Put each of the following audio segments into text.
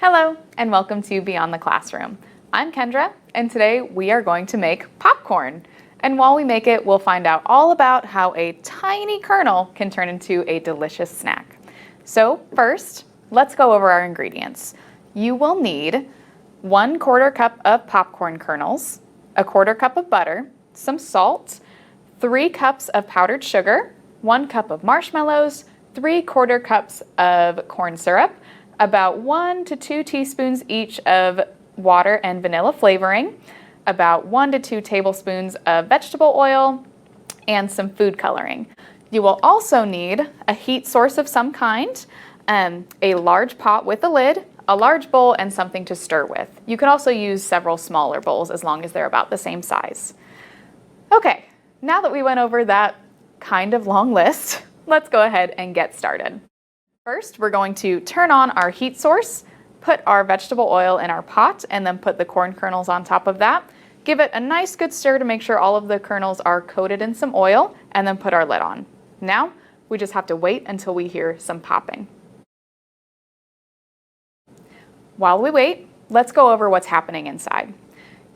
Hello, and welcome to Beyond the Classroom. I'm Kendra, and today we are going to make popcorn. And while we make it, we'll find out all about how a tiny kernel can turn into a delicious snack. So first, let's go over our ingredients. You will need 1/4 cup of popcorn kernels, 1/4 cup of butter, some salt, 3 cups of powdered sugar, 1 cup of marshmallows, 3/4 cups of corn syrup, about 1 to 2 teaspoons each of water and vanilla flavoring, about 1 to 2 tablespoons of vegetable oil, and some food coloring. You will also need a heat source of some kind, a large pot with a lid, a large bowl, and something to stir with. You can also use several smaller bowls as long as they're about the same size. Okay, now that we went over that kind of long list, let's go ahead and get started. First, we're going to turn on our heat source, put our vegetable oil in our pot, and then put the corn kernels on top of that. Give it a nice good stir to make sure all of the kernels are coated in some oil, and then put our lid on. Now, we just have to wait until we hear some popping. While we wait, let's go over what's happening inside.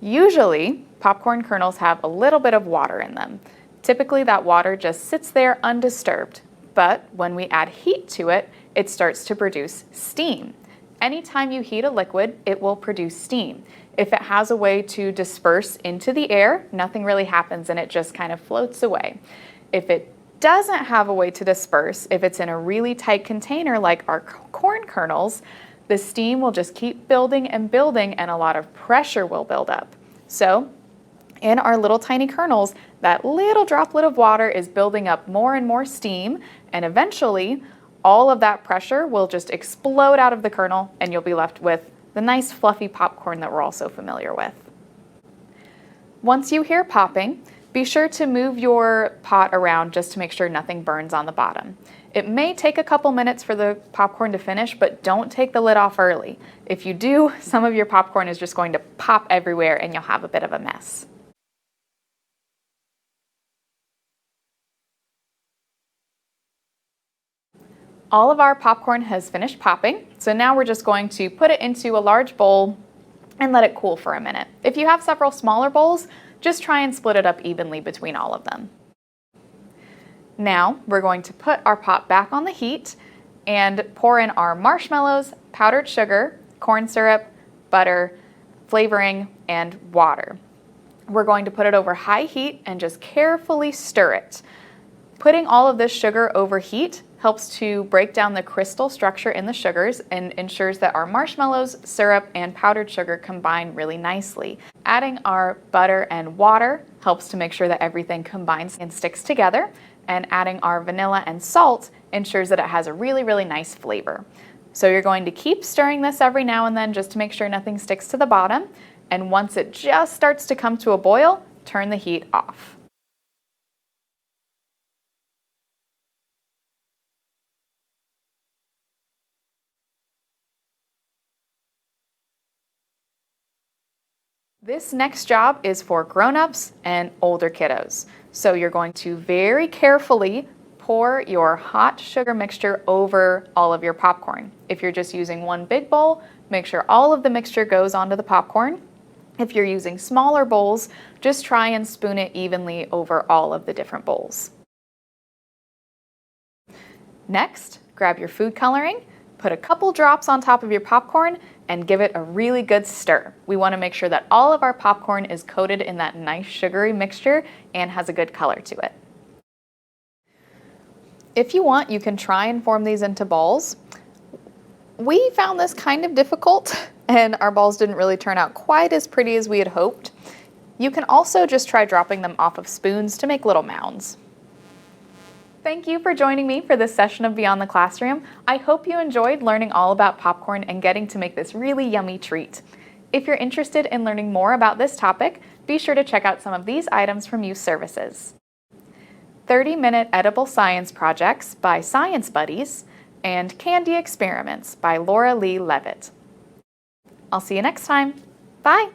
Usually, popcorn kernels have a little bit of water in them. Typically, that water just sits there undisturbed. But when we add heat to it, it starts to produce steam. Anytime you heat a liquid, it will produce steam. If it has a way to disperse into the air, nothing really happens and it just kind of floats away. If it doesn't have a way to disperse, if it's in a really tight container like our corn kernels, the steam will just keep building and building and a lot of pressure will build up. So in our little tiny kernels, that little droplet of water is building up more and more steam, and eventually all of that pressure will just explode out of the kernel and you'll be left with the nice fluffy popcorn that we're all so familiar with. Once you hear popping, be sure to move your pot around just to make sure nothing burns on the bottom. It may take a couple minutes for the popcorn to finish, but don't take the lid off early. If you do, some of your popcorn is just going to pop everywhere and you'll have a bit of a mess. All of our popcorn has finished popping, so now we're just going to put it into a large bowl and let it cool for a minute. If you have several smaller bowls, just try and split it up evenly between all of them. Now we're going to put our pot back on the heat and pour in our marshmallows, powdered sugar, corn syrup, butter, flavoring, and water. We're going to put it over high heat and just carefully stir it. Putting all of this sugar over heat helps to break down the crystal structure in the sugars and ensures that our marshmallows, syrup, and powdered sugar combine really nicely. Adding our butter and water helps to make sure that everything combines and sticks together, and adding our vanilla and salt ensures that it has a really, really nice flavor. So you're going to keep stirring this every now and then just to make sure nothing sticks to the bottom, and once it just starts to come to a boil, turn the heat off. This next job is for grown-ups and older kiddos. So you're going to very carefully pour your hot sugar mixture over all of your popcorn. If you're just using one big bowl, make sure all of the mixture goes onto the popcorn. If you're using smaller bowls, just try and spoon it evenly over all of the different bowls. Next, grab your food coloring, put a couple drops on top of your popcorn, and give it a really good stir. We want to make sure that all of our popcorn is coated in that nice sugary mixture and has a good color to it. If you want, you can try and form these into balls. We found this kind of difficult and our balls didn't really turn out quite as pretty as we had hoped. You can also just try dropping them off of spoons to make little mounds. Thank you for joining me for this session of Beyond the Classroom. I hope you enjoyed learning all about popcorn and getting to make this really yummy treat. If you're interested in learning more about this topic, be sure to check out some of these items from Youth Services. 30-minute edible science projects by Science Buddies, and Candy Experiments by Laura Lee Levitt. I'll see you next time. Bye!